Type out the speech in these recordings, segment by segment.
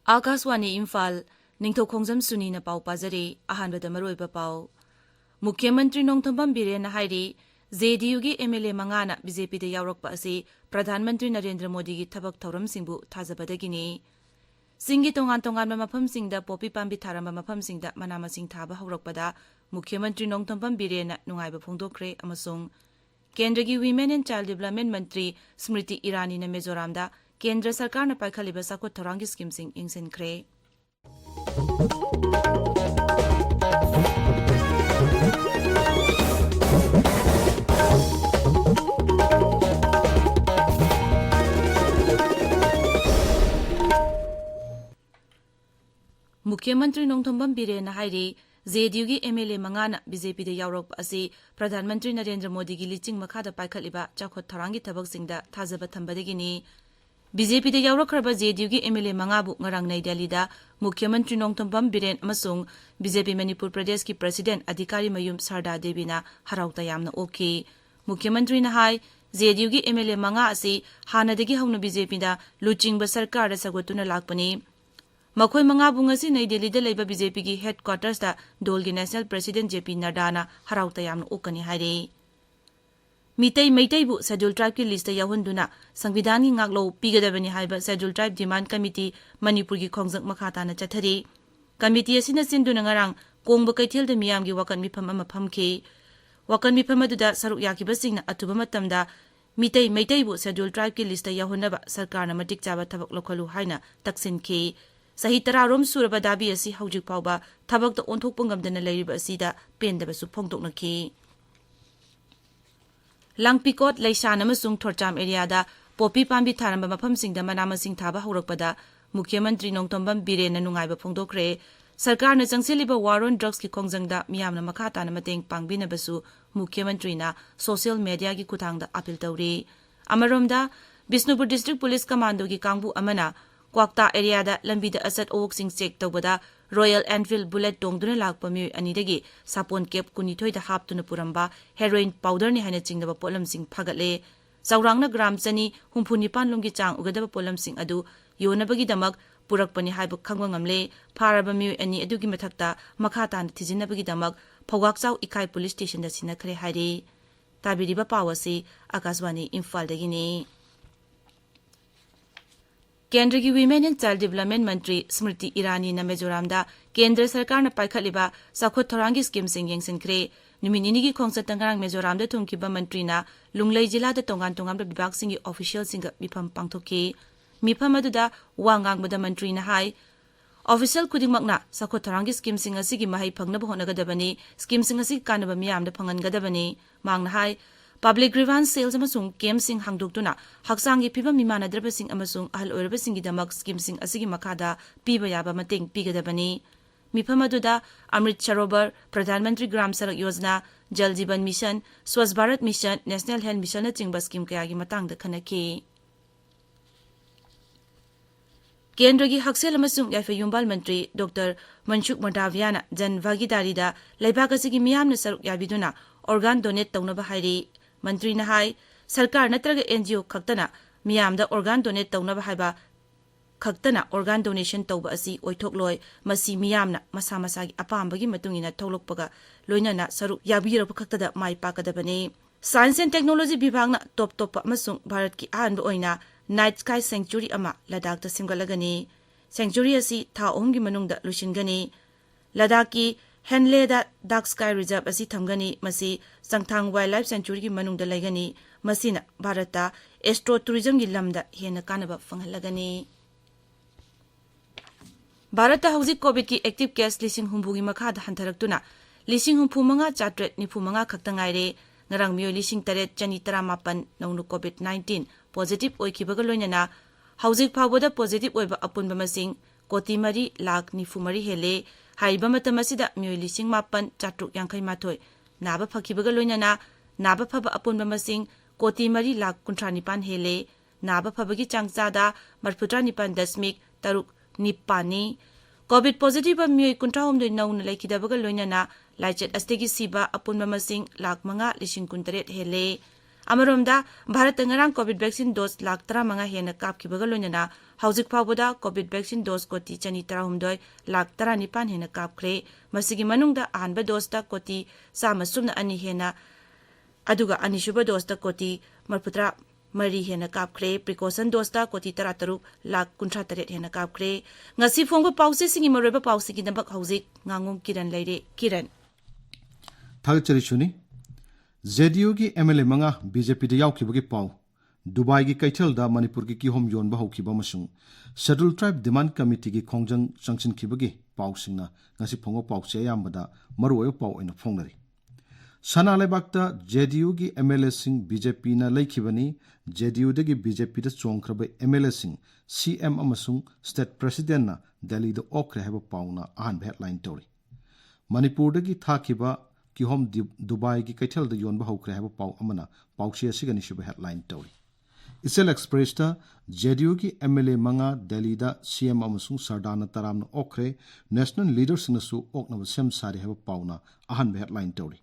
आकाशवाणी इम्फाल निंगथौखोंजम सुनी न पाउ पाजरे अहानबद मरोइबा पाउ मुख्यमंत्री नोंथोंबम बिरेन हाइरी जेडीयू की एमएलए मंगाना बीजेपी दे यावरकपा असी प्रधानमंत्री नरेंद्र मोदी की थबक थौरम सिंबु थाजबदगिनी सिंगी तोंगान तोंगान मफम सिंगदा पोपी पांबी थारम मफम सिंगदा मना मसिंग थाबा हौरकपदा मुख्यमंत्री नोंथोंबम बिरेन नुंगाइबा फोंदोक्रे अमसोंग केंद्र की वीमेन एंड चाइल्ड डेवलपमेंट मंत्री स्मृति ईरानी ने मिजोरामदा केंद्र सरकार ने पाइखलिबा साखोत थौरांगी स्कीमसिंग इंगसिनख्रे मुख्यमंत्री नोंथोंबम बिरेन हाइरी जेडीयू की एमएलए मंगाना बीजेपी दे यावरक असी प्रधानमंत्री नरेंद्र मोदी की लिचिंग मखादा पाइखलिबा चाखोत थौरांगी थबकसिंगदा थाजबा थंबदगिनी बीजेपी दे यावरखरबा जेडीयू की एमएलए मंगाबु ngarang nai Delhi da मुख्यमंत्री नोंथोंबम बिरेन अमसोंग बीजेपी मणिपुर प्रदेश की प्रेसिडेंट अधिकारी मयूम सरदा देवी ना हराउता यामना ओके मुख्यमंत्री ना हाई जेडीयू की एमएलए मंगा असी हानादगी हौना बीजेपी दा लुचिंगबा सरकार दा सगोतुना लाकपनी मखोय मंगाबु ngasi नई दिल्ली दा लेबा बीजेपी की हेडक्वार्टर्स दा डोल की नेशनल प्रेसिडेंट जेपी नड्डा ना हराउता यामना ओकनी हाइरे मितई मैतईबु शेड्यूल ट्राइब की लिस्ट यावहन्दुना संविधान की ngaklo पीगदबनी हाइबा schedule tribe demand committee Manipur की खोंजक मखाताना चथरी कमिटी असिना सिंदुना ngarang कोंगबा कैथेल दा मियाम की वकन मिफम अमा फमखे वकन मिफम अदुदा सरुक याकिबसिंगना अथुबा मतमदा मितई मैतईबु शेड्यूल ट्राइब की लिस्ट यावहनबा सरकारना मटिक चाबा थबक लखलु हाइना तक्सिनखे सही तरारोम सुरबा दाबी असि हौजिक फावबा थबक द ओंथोकपा ngamdana लेरिबा असिदा पेंदबसु फोंदोकनखे Langpikot Laishan amasung Thorcham area da popi pambi tharamba mafamsingda manamasing thaba haurakpada मुख्यमंत्री नोंथोंबम बिरेन नुंगाइबा फोंदोक्रे सरकार ने चंगसिलिबा war on drugs की खोंजंगदा मियामना मखाताना मतेंग पांगबिनबसु मुख्यमंत्री ना सोशल मीडिया की खुथांगदा अपील तौरी अमरोमदा बिष्णुपुर डिस्ट्रिक्ट पुलिस कमांडो की कांगबु अमना क्वाक्ता एरिया दा लंबीदा असत ओवक्सिंग चेक तौबदा रॉयल एनफील्ड बुलेट टोंगदुना लाकपा मियोय अनिदगी सापोन केप कुनिथोयदा हापतुना पुरंबा हेरोइन पाउडर ने हाइना चिंगदबा पोलमसिंग फागतले चौरांगना ग्राम चनी हुंफुनिपान लोंगी चांग उगदबा पोलमसिंग अदु योनबगीदमक पुरकपनि हाइबा खंगबा ngamle फारबा मियोय अनि अदुगी मथक्ता मखातान थिजिनबगीदमक फौगाकचाउ इकाई पुलिस स्टेशन दा सिनाखरे हाइरे ताबिरिबा पावसी आकाशवाणी इम्फाल दगिनी केंद्र की वीमेन एंड चाइल्ड डेवलपमेंट मंत्री स्मृति ईरानी न मिजोराम दा केंद्र सरकार न पाइखलिबा साखोत थौरांगी स्कीम सिंग यंगसिनख्रे नुमिनिनी की खोंगसत तंगारंग मिजोराम दा थुमकिबा मंत्री ना लुंगलै जिला दा तोंगान तोंगान विभाग सिंग की ऑफिशियल सिंग मिफम पांगथोके मिफम अदुदा वांगांगबदा मंत्री ना हाई ऑफिशियल खुदिंगमकना साखोत थौरांगी स्कीम सिंग असिगी महै फंगनब होनगदबनी स्कीम सिंग असि कानबा मियामदा फंगनगदबनी मांगना हाई पब्लिक ग्रीवांस सेल्स अमसुंग केम सिंग हांगदोक्तुना हक्सांगी फिबम मिमानद्रबसिंग अमसुंग अहल ओइरबसिंगीदमक स्कीम सिंग असिगी मखादा पीबा याबा मतेंग पीगदबनी मिफम अदुदा अमृत सरोवर प्रधानमंत्री ग्राम सड़क योजना जल Jeevan mission Swachh Bharat mission national health mission चिंगबा स्कीम कयागी मतंगदा खनखी केंद्र की हक्सेल अमसुंग याफयुंबाल मंत्री डॉक्टर मनसुख मंडावियाना जन भागीदारीदा लेबाक असिगी मियामना सरुक याबिदुना ऑर्गन डोनेट तौनबा हाइरी मंत्री ने हाई सरकार नत्रग एनजीओ खक्तना मियामदा ऑर्गन डोनेट तौनबा हाइबा खक्तना ऑर्गन डोनेशन तौबा असि ओइथोकलोय मसी मियामना मसा मसागी अपामबगी मतुंगिना थौलोकपगा लोइनाना सरुक याबिरब खक्तदा माइ पाकदबने साइंस एंड टेक्नोलॉजी विभागना टॉप टॉप अमसुंग भारत की अहानबा ओइना नाइट स्काई सेंचुरी अमा लद्दाख सिमगलगनी सेंचुरी असि था ओहमगी मनुंगदा लुसिनगनी लद्दाख की हेनलेदा डार्क स्काई रिजर्व असि थमगनी मसी संगथांग वाइल्ड लाइफ सेंचुरी की मनुंगदा लेगनी मसीना भारतता एस्ट्रो टूरिज्म की लमदा हेना कानबा फंगलगनी भारतता हौजिक कोविड की एक्टिव केस लिसिंग हुंबुगी मखादा हंथरक्तुना लिसिंग हुंफु मंगा चाट्रेट निफु मंगा खक्तंगाइरे ngarang miyo lising taret chani taramapan nongnu COVID-19 positive oikibaga loinana hauzik phawboda positive oiba apunba masing koti mari lakh nifu mari hele haiba matamasida miyo lising mapan chatruk yangkai mathoi naba phakibaga loinana naba phaba apunba masing koti mari lakh kuntranipan hele naba phabagi changchada marputra nipan dasmik taruk निपानी COVID positive मियोई 19 नौन लेखिदबगा लोइनना लाइचेट अस्तेगी सिबा अपुनबा मसिंग लाख 5,19,8 हेले अमरोमदा Bharat ngarang COVID vaccine dose lakh 15 हेना कापखिबगा लोइनना हौजिक फावबदा कोविड वैक्सीन डोज कोटी 239 लाख 19 हेना कापख्रे मसिगी मनुंगदा आहानबा डोजदा कोटी 102 हेना अदुगा अनिसुबा डोजदा कोटी 34 हेना कापख्रे प्रिकॉशन डोजदा कोटी 33 लाख 53 हेना कापख्रे ngasi phongba pause singi moroba pause gi nabak hauzik ngangum kiran leire kiran थागचरी सुनी जेडीयू की एमएलए मंगा बीजेपी दे यावखिबगी पाव दुबई की कैथलदा मणिपुर की किहोम योनबा हौखिबा मसुंग शेड्यूल ट्राइब डिमांड कमिटी की खोंजंग संगसिनखिबगी पावसिंगना ngasi phongo pawche yambada maruoyo paw oina phongnari sana lebakta JDU की MLA सिंग BJP ना लेखिबनी JDU दगी BJP दा चोंखरबा MLA सिंग CM अमसुंग state president ना दिल्ली दा ओखरे हेबा पावना आहान हेडलाइन तोरी मणिपुर दगी थाखिबा किहोम दुबई की कैथल द योनबा हौखरे हेबा पाव अमना पावचे सिगनि शुभ हेडलाइन तोरी इसेल एक्सप्रेस दा जेडीयू की एमएलए मंगा दिल्ली दा सीएम अमसुंग सरदाना तराम ना ओखरे नेशनल लीडर्स नसु ओकनब सेम सारी हेबा पावना आहान हेडलाइन तोरी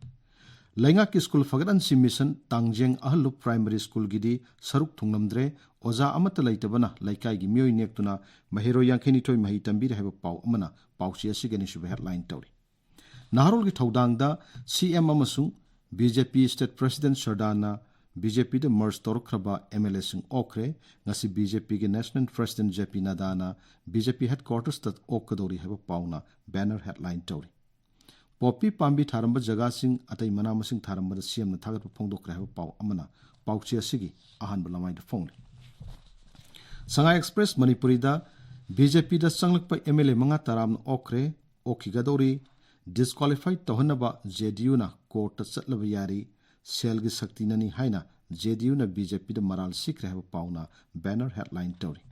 लैंगा की स्कूल फगदन मिशन तांगजेंग अहलु प्राइमरी स्कूल गिदी सरुक थुंगनमद्रे ओजा अमत लैतबना लैकाई की मियोई नेक्तुना महिरो यांखेनिथोय मही तंबीर हेबा पाव अमना पावचे सिगनि शुभ हेडलाइन तोरी नाहरोल की थौदांगदा सीएम अमसुंग बीजेपी स्टेट प्रेसिडेंट सरदाना बीजेपी द मर्ज तौरख्रबा एमएलए सिंग ओखरे ngasi बीजेपी के नेशनल प्रेसिडेंट जेपी नदाना बीजेपी हेडक्वार्टर्स तक ओकदोरी हेबा पावना बैनर हेडलाइन तोरी पॉपी पांबी थारंब जगह सिंग अतई मना मसिंग थारंब सीएम न थागत फोंदोक्रे हेबा पाव अमना पावचे सिगी अहानब लमाई द फोंगले संगाई एक्सप्रेस मणिपुरी दा बीजेपी दा संगलकप एमएलए मंगा ताराम ओखरे ओखिगदोरी डिस्क्वालिफाइड तोहनबा जेडीयू ना कोर्ट चटलब यारी सेल की शक्ति ननी हाइना जेडीयू ना बीजेपी दा मराल सिक्रे हेबा पावना बैनर हेडलाइन तोरी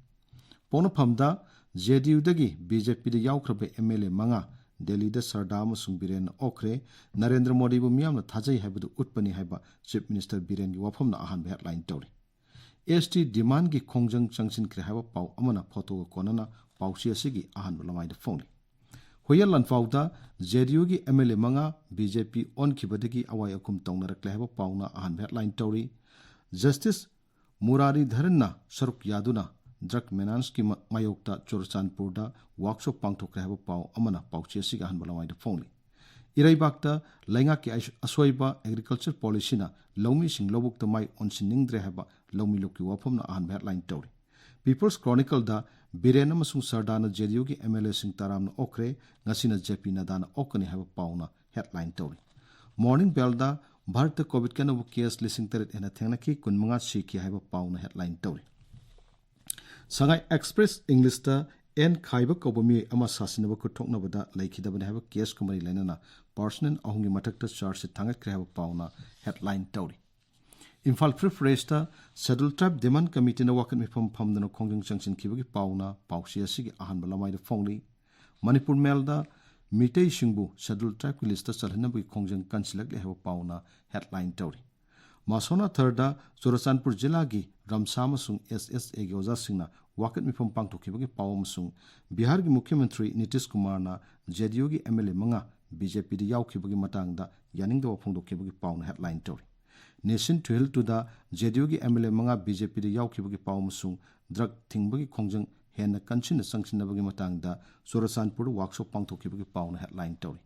पोनफमदा जेडीयू दगी बीजेपी दा यावख्रबे एमएलए मंगा दिल्ली दा सरदाम सुंबिरेन ओखरे नरेंद्र मोदी बु मियाम ना थाजै हेबदु उत्पनि हेबा चीफ मिनिस्टर बिरेन की वफम ना आहान हेडलाइन तोरी एसटी डिमांड की खोंजंग चंगसिन क्रे हेबा पाव अमना फोटो कोनना पावसी असिगी आहान लमाई दा फोंगले होयल लनफाउदा जेडीयू की एमएलए मंगा बीजेपी ऑन खिबदगी अवाय अकुम तौनरक्ले हेबा पावना आहान हेडलाइन तोरी जस्टिस मुरारी धरना सरुक यादुना ड्रग मेनांस की मायोक्ता चोरचानपुरदा वर्कशॉप पांगथोक्रे हेबा पाव अमना पावचे सिगा हन बलवाइदा फोंगली इराइबाक्ता लैंगा की असोइबा एग्रीकल्चर पॉलिसीना लौमी सिंग लोबुक्ता माइ ओनसिनिंग्द्रे हेबा लौमी लोकी वफमना आहान हेडलाइन तोरी पीपल्स क्रॉनिकल दा बिरेन अमसुंग सरदाना जेडीयू की एमएलए सिंग तारामना ओखरे ngasiना जेपी नदाना ओकने हेबा पावना हेडलाइन तोरी मॉर्निंग बेल दा भारत कोविड कनबु केस लिसिंग तरेट एना थेंगनाखि 15 सिकी हेबा पावना हेडलाइन तोरी संगाई एक्सप्रेस इंग्लिश दा एन खाइबा कोबमी अमा सासिनबा कुथोकनबदा लैखिदबने हेबा केस कुमरी लेनना पर्सनल अहुंगी मथकता चार्ज से थांगत हेबा पावना हेडलाइन तोरी इम्फाल फ्री फ्रेस्टा शेड्यूल ट्राइब डिमांड कमिटी ना वाकन मिफम फमदन खोंजंग चंगसिन खिबगी पावना पावसी असिगी अहानब लमाइद फोंगली मणिपुर मेलदा मिटै सिंगबु शेड्यूल ट्राइब की लिस्ट चलहनबगी खोंजंग कंसिलक लेहब पावना हेडलाइन तोरी मासोना थर्डा चोरचानपुर जिला की रमसाम एसएसए की ओजा सिंगना वाकन मिफम पांगथोखिबगी पावमसुंग बिहार की मुख्यमंत्री नीतीश कुमार ना जेडीयू की एमएलए मंगा बीजेपी दी यावखिबगी मतंगदा यानिंगदा वफोंदोखिबगी पावना हेडलाइन तोरी नेशन ट्वेल टूदा जेडीयू की एमएलए मंगा बीजेपी दी यावखिबगी पावमसुंग ड्रग थिंगबगी खोंजंग हेन कंसिन संगसिनबगी मतंगदा चोरचानपुर वर्कशॉप पांगथोखिबगी पावना हेडलाइन तोरी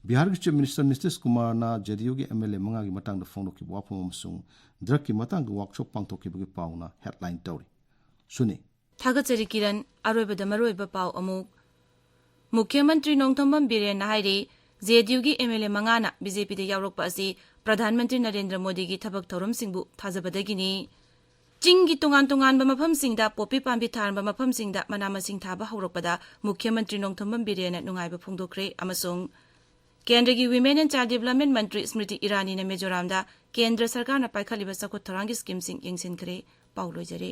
बिहार की चीफ मिनिस्टर नीतीश कुमार ना जेडीयू की एमएलए मंगा की मतंगदा फोंदोखिब वाफमसुंग ड्रग की मतंग वर्कशॉप पांगथोखिबगी पावना हेडलाइन तोरी सुनी थागचरी किरण अरोइबदा मरोइबा पाव अमुक मुख्यमंत्री नोंथोंबम बिरेन हाइरे जेडीयू की एमएलए मंगाना बीजेपी दे यावरकपा असि प्रधानमंत्री नरेंद्र मोदी की थबक थौरमसिंगबु थाजबदगिनी चिंगी तोंगान तोंगानबा मफमसिंगदा पोपी पांबी थारबा मफमसिंगदा मनामसिंग थाबा हौरकपदा मुख्यमंत्री नोंथोंबम बिरेन नुंगाइबा फोंदोक्रे अमसुंग केंद्र की विमेन एंड चाइल्ड डेवलपमेंट मंत्री स्मृति ईरानी ने मिजोरामदा केंद्र सरकार पाइखलिबा सखोत थौरांगी स्कीम सिंग यंगसिनखरे पाउ लोइजरे